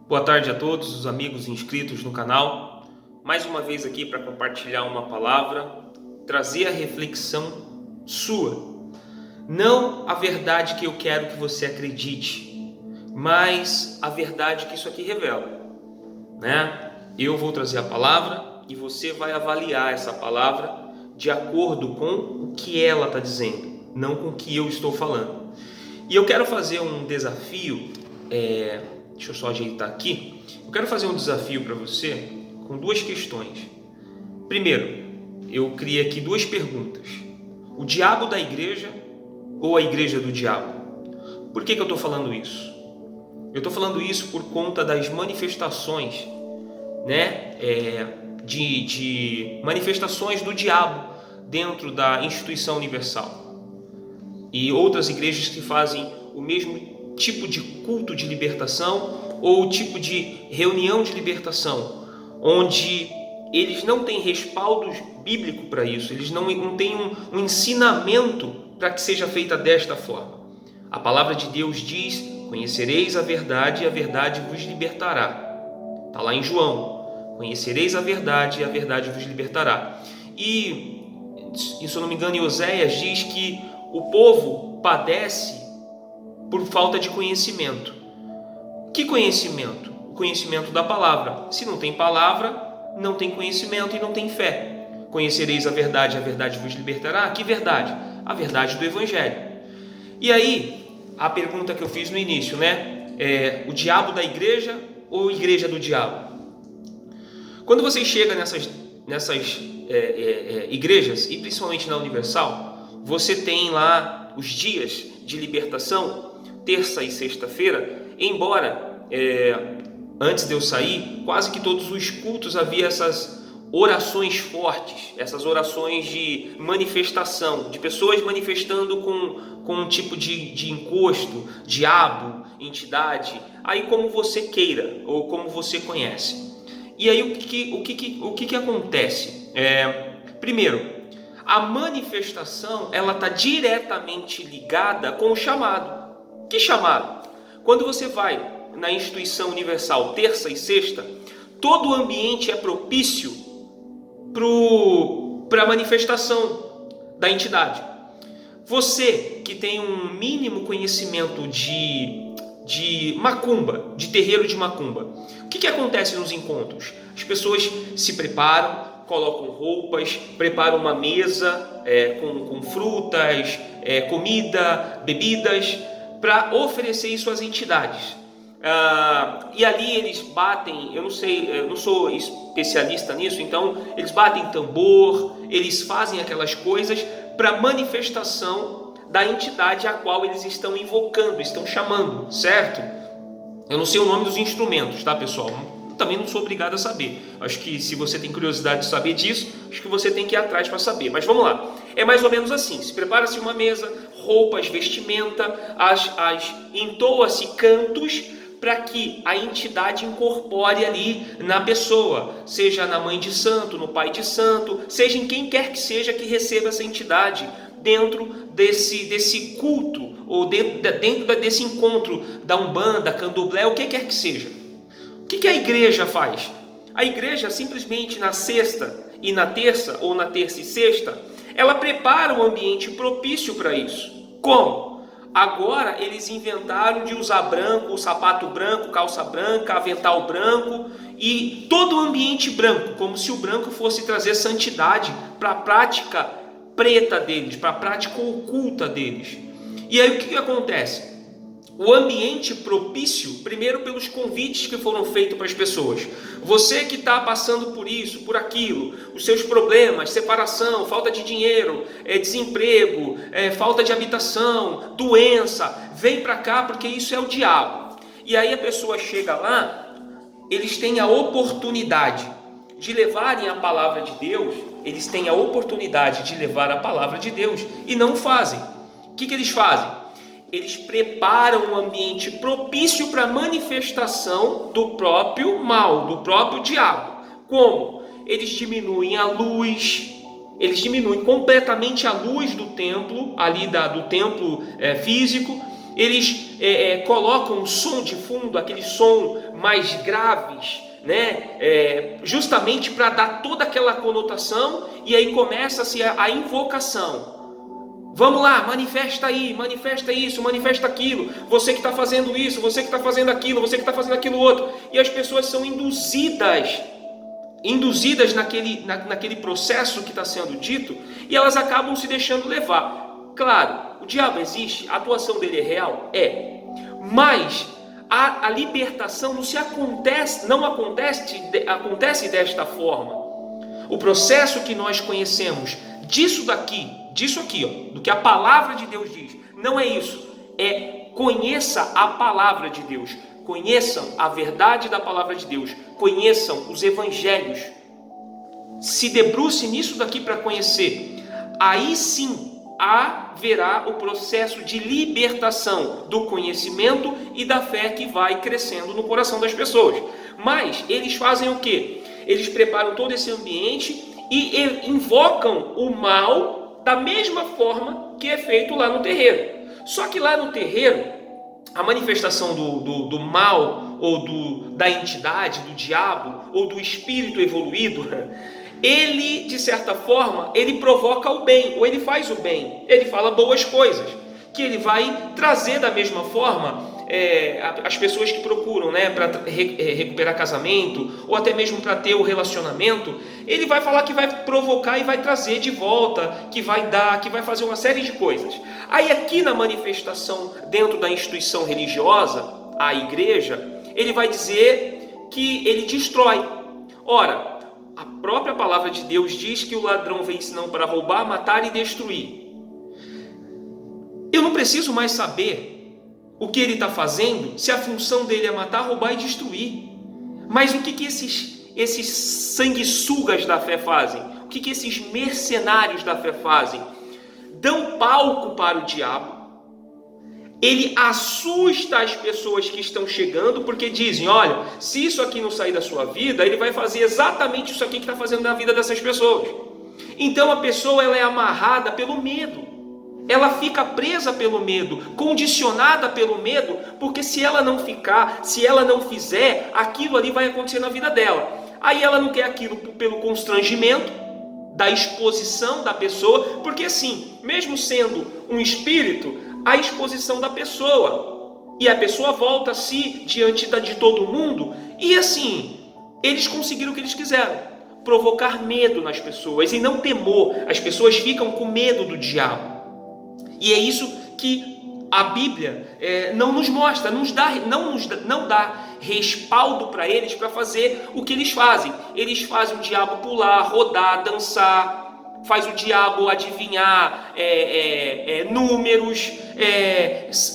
Boa tarde a todos os amigos inscritos no canal. Mais uma vez aqui para compartilhar uma palavra, trazer a reflexão sua. Não a verdade que eu quero que você acredite, mas a verdade que isso aqui revela, né? Eu vou trazer a palavra e você vai avaliar essa palavra de acordo com o que ela está dizendo, não com o que eu estou falando. E eu quero fazer um desafio, deixa eu só ajeitar aqui. Eu quero fazer um desafio para você com duas questões. Primeiro, eu criei aqui duas perguntas. O diabo da igreja ou a igreja do diabo? Por que eu estou falando isso? Eu estou falando isso por conta das manifestações, de manifestações do diabo dentro da instituição universal. E outras igrejas que fazem o mesmo tipo de culto de libertação ou tipo de reunião de libertação, onde eles não têm respaldo bíblico para isso, eles não têm um ensinamento para que seja feita desta forma. A palavra de Deus diz: conhecereis a verdade e a verdade vos libertará. Está lá em João: conhecereis a verdade e a verdade vos libertará. E se eu não me engano, em Oséias diz que o povo padece por falta de conhecimento. Que conhecimento? O conhecimento da palavra. Se não tem palavra, não tem conhecimento e não tem fé. Conhecereis a verdade vos libertará. Que verdade? A verdade do Evangelho. E aí, a pergunta que eu fiz no início, o diabo da igreja ou a igreja do diabo? Quando você chega nessas igrejas, e principalmente na Universal, você tem lá os dias de libertação, terça e sexta-feira. Embora antes de eu sair, quase que todos os cultos havia essas orações fortes, essas orações de manifestação, de pessoas manifestando com um tipo de encosto, diabo, entidade, aí como você queira ou como você conhece. E aí o que acontece? Primeiro, a manifestação ela está diretamente ligada com o chamado. Que chamado? Quando você vai na instituição universal terça e sexta, todo o ambiente é propício para a manifestação da entidade. Você que tem um mínimo conhecimento de macumba, de terreiro de macumba, o que acontece nos encontros? As pessoas se preparam, colocam roupas, preparam uma mesa com frutas, comida, bebidas, para oferecer isso às entidades. E ali eles batem, eu não sou especialista nisso, então eles batem tambor, eles fazem aquelas coisas para manifestação da entidade a qual eles estão invocando, estão chamando, certo? Eu não sei o nome dos instrumentos, tá, pessoal? Também não sou obrigado a saber. Acho que se você tem curiosidade de saber disso, acho que você tem que ir atrás para saber. Mas vamos lá. É mais ou menos assim. Se prepara-se uma mesa, roupas, vestimenta, entoa-se cantos para que a entidade incorpore ali na pessoa, seja na mãe de santo, no pai de santo, seja em quem quer que seja que receba essa entidade dentro desse culto ou dentro desse encontro da Umbanda, Candomblé, o que quer que seja. O que a igreja faz? A igreja simplesmente na sexta e na terça, ou na terça e sexta, ela prepara um ambiente propício para isso. Como? Agora eles inventaram de usar branco, sapato branco, calça branca, avental branco e todo o ambiente branco, como se o branco fosse trazer santidade para a prática preta deles, para a prática oculta deles. E aí o que acontece? O ambiente propício, primeiro pelos convites que foram feitos para as pessoas. Você que está passando por isso, por aquilo, os seus problemas, separação, falta de dinheiro, desemprego, falta de habitação, doença, vem para cá porque isso é o diabo. E aí a pessoa chega lá, eles têm a oportunidade de levarem a palavra de Deus, eles têm a oportunidade de levar a palavra de Deus e não fazem. O que eles fazem? Eles preparam um ambiente propício para a manifestação do próprio mal, do próprio diabo. Como? Eles diminuem a luz, eles diminuem completamente a luz do templo, ali do templo físico, eles colocam o som de fundo, aquele som mais graves, né? Justamente para dar toda aquela conotação, e aí começa-se a invocação. Vamos lá, manifesta aí, manifesta isso, manifesta aquilo, você que está fazendo isso, você que está fazendo aquilo, você que está fazendo aquilo outro. E as pessoas são induzidas naquele processo que está sendo dito, e elas acabam se deixando levar. Claro, o diabo existe, a atuação dele é real? É. Mas a libertação não acontece desta forma. O processo que nós conhecemos disso aqui, ó, do que a palavra de Deus diz, não é isso. É conheça a palavra de Deus, conheçam a verdade da palavra de Deus, conheçam os evangelhos, se debruce nisso daqui para conhecer. Aí sim haverá o processo de libertação do conhecimento e da fé que vai crescendo no coração das pessoas. Mas eles fazem o quê? Eles preparam todo esse ambiente e invocam o mal da mesma forma que é feito lá no terreiro. Só que lá no terreiro, a manifestação do mal, ou da entidade, do diabo, ou do espírito evoluído, ele, de certa forma, ele provoca o bem, ou ele faz o bem, ele fala boas coisas, que ele vai trazer da mesma forma as pessoas que procuram, né, para recuperar casamento, ou até mesmo para ter o relacionamento. Ele vai falar que vai provocar e vai trazer de volta, que vai dar, que vai fazer uma série de coisas. Aí aqui na manifestação dentro da instituição religiosa, a igreja, ele vai dizer que ele destrói. Ora, a própria palavra de Deus diz que o ladrão vem senão para roubar, matar e destruir. Eu não preciso mais saber o que ele está fazendo, se a função dele é matar, roubar e destruir. Mas o que esses sanguessugas da fé fazem? O que esses mercenários da fé fazem? Dão palco para o diabo. Ele assusta as pessoas que estão chegando, porque dizem, olha, se isso aqui não sair da sua vida, ele vai fazer exatamente isso aqui que está fazendo na vida dessas pessoas. Então a pessoa ela é amarrada pelo medo. Ela fica presa pelo medo, condicionada pelo medo, porque se ela não ficar, se ela não fizer, aquilo ali vai acontecer na vida dela. Aí ela não quer aquilo pelo constrangimento da exposição da pessoa, porque assim, mesmo sendo um espírito, a exposição da pessoa, e a pessoa volta-se diante de todo mundo, e assim, eles conseguiram o que eles quiseram, provocar medo nas pessoas e não temor. As pessoas ficam com medo do diabo. E é isso que a Bíblia não nos mostra, não dá respaldo para eles para fazer o que eles fazem. Eles fazem o diabo pular, rodar, dançar, faz o diabo adivinhar números,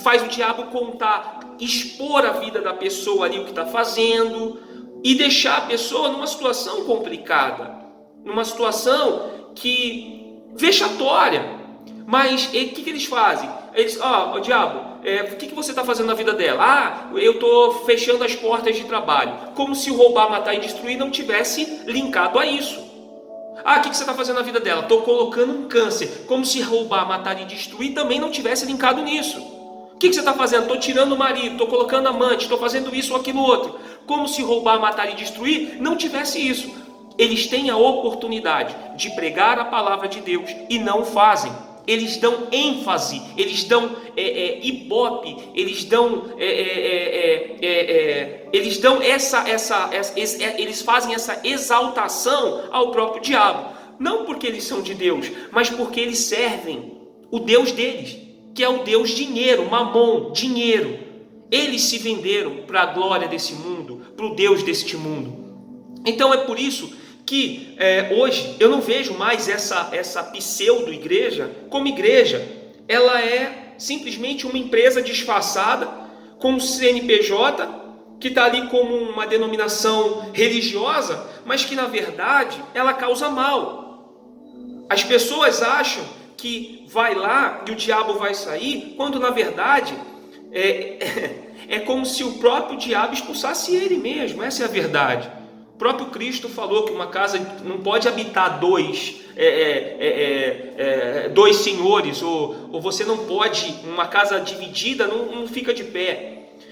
faz o diabo contar, expor a vida da pessoa ali, o que está fazendo, e deixar a pessoa numa situação complicada, numa situação vexatória. Mas o que eles fazem? Eles, diabo, o que você está fazendo na vida dela? Eu estou fechando as portas de trabalho. Como se roubar, matar e destruir não tivesse linkado a isso. O que você está fazendo na vida dela? Estou colocando um câncer. Como se roubar, matar e destruir também não tivesse linkado nisso. O que você está fazendo? Estou tirando o marido, estou colocando amante, estou fazendo isso ou aquilo outro. Como se roubar, matar e destruir não tivesse isso. Eles têm a oportunidade de pregar a palavra de Deus e não fazem. Eles dão ênfase, eles dão ibope, eles fazem essa exaltação ao próprio diabo. Não porque eles são de Deus, mas porque eles servem o Deus deles, que é o Deus dinheiro, mamon, dinheiro. Eles se venderam para a glória desse mundo, para o Deus deste mundo. Então é por isso que hoje eu não vejo mais essa pseudo-igreja como igreja. Ela é simplesmente uma empresa disfarçada com um CNPJ que está ali como uma denominação religiosa, mas que na verdade ela causa mal. As pessoas acham que vai lá e o diabo vai sair, quando na verdade é como se o próprio diabo expulsasse ele mesmo. Essa é a verdade. O próprio Cristo falou que uma casa não pode habitar dois senhores, ou você não pode, uma casa dividida não fica de pé.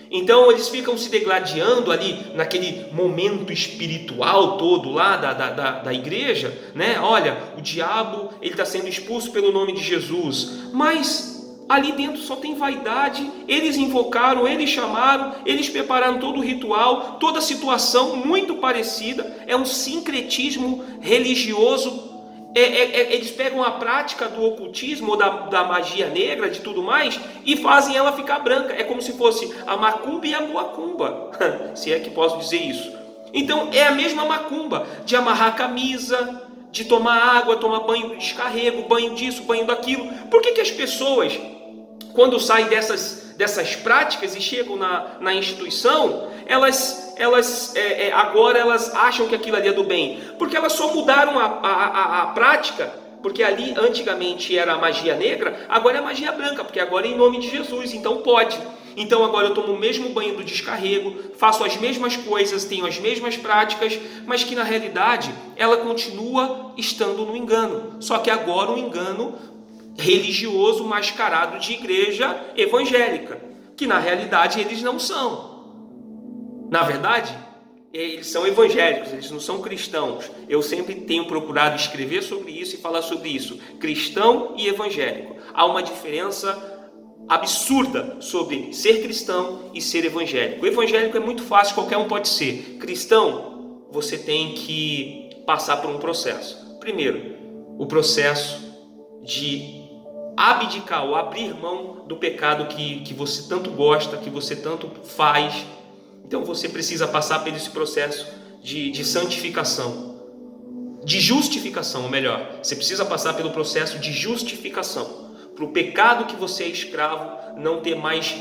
Então eles ficam se degladiando ali naquele momento espiritual todo lá da igreja, né? Olha, o diabo ele está sendo expulso pelo nome de Jesus, mas ali dentro só tem vaidade. Eles invocaram, eles chamaram, eles prepararam todo o ritual, toda a situação muito parecida, é um sincretismo religioso. Eles pegam a prática do ocultismo ou da magia negra, de tudo mais, e fazem ela ficar branca. É como se fosse a macumba e a muacumba, se é que posso dizer isso. Então é a mesma macumba, de amarrar a camisa, de tomar água, tomar banho de descarrego, banho disso, banho daquilo. Por que as pessoas, quando saem dessas práticas e chegam na instituição, agora elas acham que aquilo ali é do bem? Porque elas só mudaram a prática, porque ali antigamente era a magia negra, agora é a magia branca, porque agora é em nome de Jesus, então pode. Então agora eu tomo o mesmo banho do descarrego, faço as mesmas coisas, tenho as mesmas práticas, mas que na realidade ela continua estando no engano, só que agora um engano religioso mascarado de igreja evangélica, que na realidade eles não são. Na verdade, eles são evangélicos, eles não são cristãos. Eu sempre tenho procurado escrever sobre isso e falar sobre isso. Cristão e evangélico. Há uma diferença absurda sobre ser cristão e ser evangélico. O evangélico é muito fácil, qualquer um pode ser. Cristão, você tem que passar por um processo. Primeiro, o processo de abdicar ou abrir mão do pecado que você tanto gosta, que você tanto faz. Então você precisa passar por esse processo de santificação, de justificação, ou melhor, você precisa passar pelo processo de justificação, para o pecado que você é escravo não ter mais,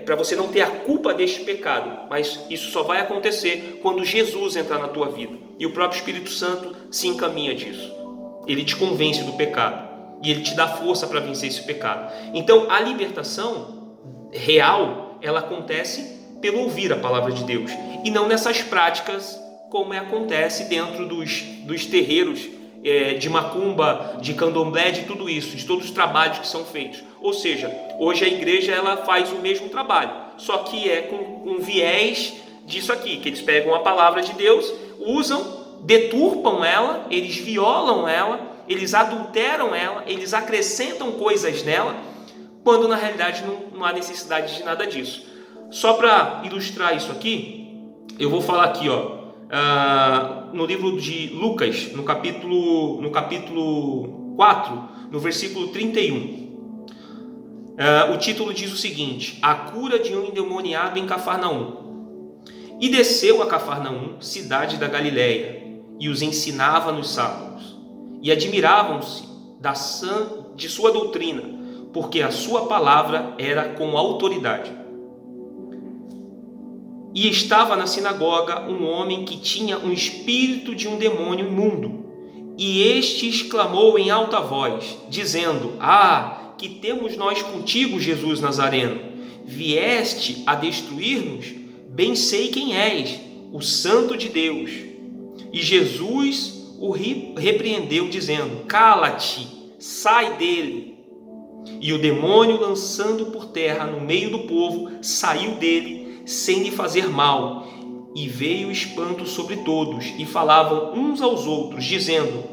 para você não ter a culpa deste pecado. Mas isso só vai acontecer quando Jesus entrar na tua vida, e o próprio Espírito Santo se encaminha disso. Ele te convence do pecado e ele te dá força para vencer esse pecado. Então a libertação real, ela acontece pelo ouvir a palavra de Deus, e não nessas práticas como acontece dentro dos terreiros de macumba, de candomblé, de tudo isso, de todos os trabalhos que são feitos. Ou seja, hoje a igreja ela faz o mesmo trabalho, só que é com um viés disso aqui, que eles pegam a palavra de Deus, usam, deturpam ela, eles violam ela, eles adulteram ela, eles acrescentam coisas nela, quando na realidade não há necessidade de nada disso. Só para ilustrar isso aqui, eu vou falar aqui, no livro de Lucas, no capítulo 4, no versículo 31. O título diz o seguinte: a cura de um endemoniado em Cafarnaum. E desceu a Cafarnaum, cidade da Galileia, e os ensinava nos sábados. E admiravam-se de sua doutrina, porque a sua palavra era com autoridade. E estava na sinagoga um homem que tinha um espírito de um demônio imundo. E este exclamou em alta voz, dizendo: que temos nós contigo, Jesus Nazareno? Vieste a destruir-nos? Bem sei quem és, o Santo de Deus. E Jesus o repreendeu, dizendo: cala-te, sai dele. E o demônio, lançando por terra no meio do povo, saiu dele, sem lhe fazer mal, e veio espanto sobre todos, e falavam uns aos outros, dizendo: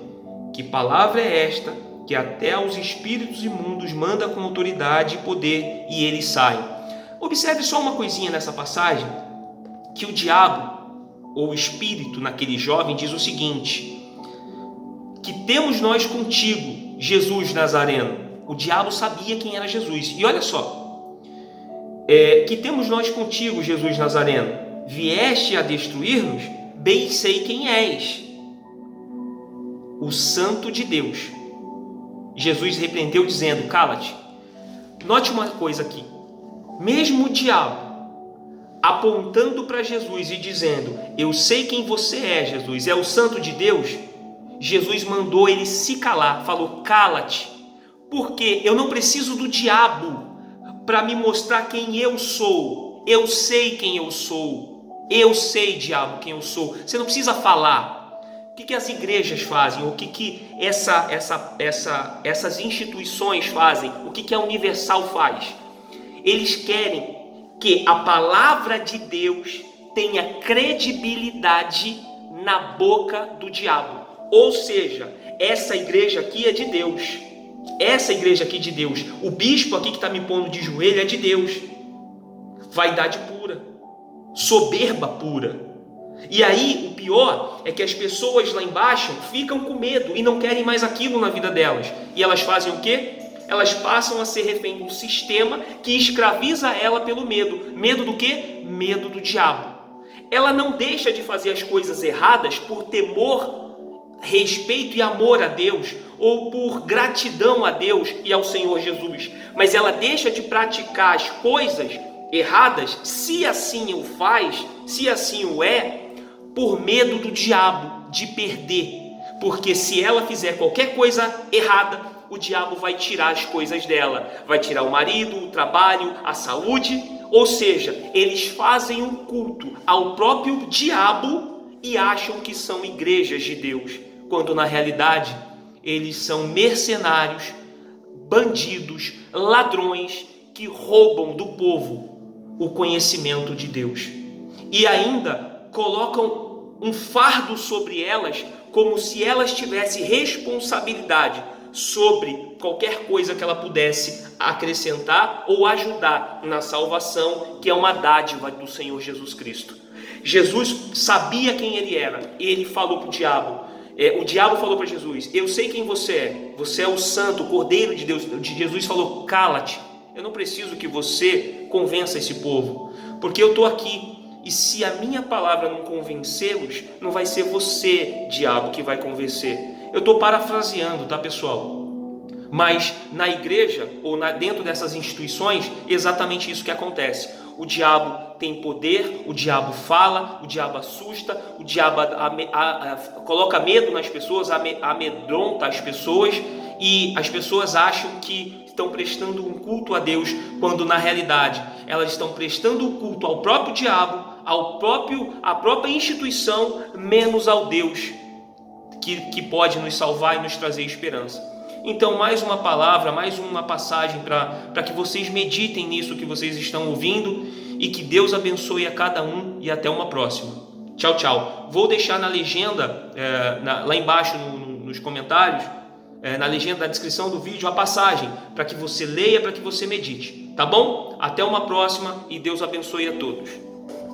que palavra é esta, que até aos espíritos imundos manda com autoridade e poder, e eles saem? Observe só uma coisinha nessa passagem, que o diabo, ou o espírito naquele jovem, diz o seguinte: que temos nós contigo, Jesus Nazareno. O diabo sabia quem era Jesus, e olha só, que temos nós contigo, Jesus Nazareno? Vieste a destruir-nos? Bem sei quem és, o Santo de Deus. Jesus repreendeu, dizendo: cala-te. Note uma coisa aqui, mesmo o diabo apontando para Jesus e dizendo: eu sei quem você é, Jesus, é o Santo de Deus, Jesus mandou ele se calar, falou: cala-te, porque eu não preciso do diabo para me mostrar quem eu sou. Eu sei quem eu sou. Eu sei, diabo, quem eu sou. Você não precisa falar. O que as igrejas fazem? O que essas instituições fazem? O que a Universal faz? Eles querem que a palavra de Deus tenha credibilidade na boca do diabo. Ou seja, essa igreja aqui é de Deus. Essa igreja aqui é de Deus. O bispo aqui que está me pondo de joelho é de Deus. Vaidade pura. Soberba pura. E aí, o pior é que as pessoas lá embaixo ficam com medo e não querem mais aquilo na vida delas. E elas fazem o quê? Elas passam a ser refém de um sistema que escraviza ela pelo medo. Medo do quê? Medo do diabo. Ela não deixa de fazer as coisas erradas por temor, respeito e amor a Deus, ou por gratidão a Deus e ao Senhor Jesus. Mas ela deixa de praticar as coisas erradas, se assim o faz, se assim o é, por medo do diabo de perder. Porque se ela fizer qualquer coisa errada, o diabo vai tirar as coisas dela, vai tirar o marido, o trabalho, a saúde. Ou seja, eles fazem um culto ao próprio diabo e acham que são igrejas de Deus, quando na realidade eles são mercenários, bandidos, ladrões que roubam do povo o conhecimento de Deus. E ainda colocam um fardo sobre elas, como se elas tivessem responsabilidade sobre qualquer coisa que ela pudesse acrescentar ou ajudar na salvação, que é uma dádiva do Senhor Jesus Cristo. Jesus sabia quem ele era. Ele falou para o diabo falou para Jesus: eu sei quem você é o santo, o Cordeiro de Deus. Jesus falou: cala-te, eu não preciso que você convença esse povo, porque eu estou aqui. E se a minha palavra não convencê-los, não vai ser você, diabo, que vai convencer. Eu estou parafraseando, tá, pessoal? Mas na igreja, ou dentro dessas instituições, exatamente isso que acontece. O diabo tem poder, o diabo fala, o diabo assusta, o diabo coloca medo nas pessoas, amedronta as pessoas, e as pessoas acham que estão prestando um culto a Deus, quando na realidade elas estão prestando o culto ao próprio diabo, à própria instituição, menos ao Deus que pode nos salvar e nos trazer esperança. Então, mais uma palavra, mais uma passagem para que vocês meditem nisso que vocês estão ouvindo, e que Deus abençoe a cada um, e até uma próxima. Tchau, tchau. Vou deixar na legenda, lá embaixo nos comentários, na legenda da descrição do vídeo, a passagem para que você leia, para que você medite. Tá bom? Até uma próxima, e Deus abençoe a todos.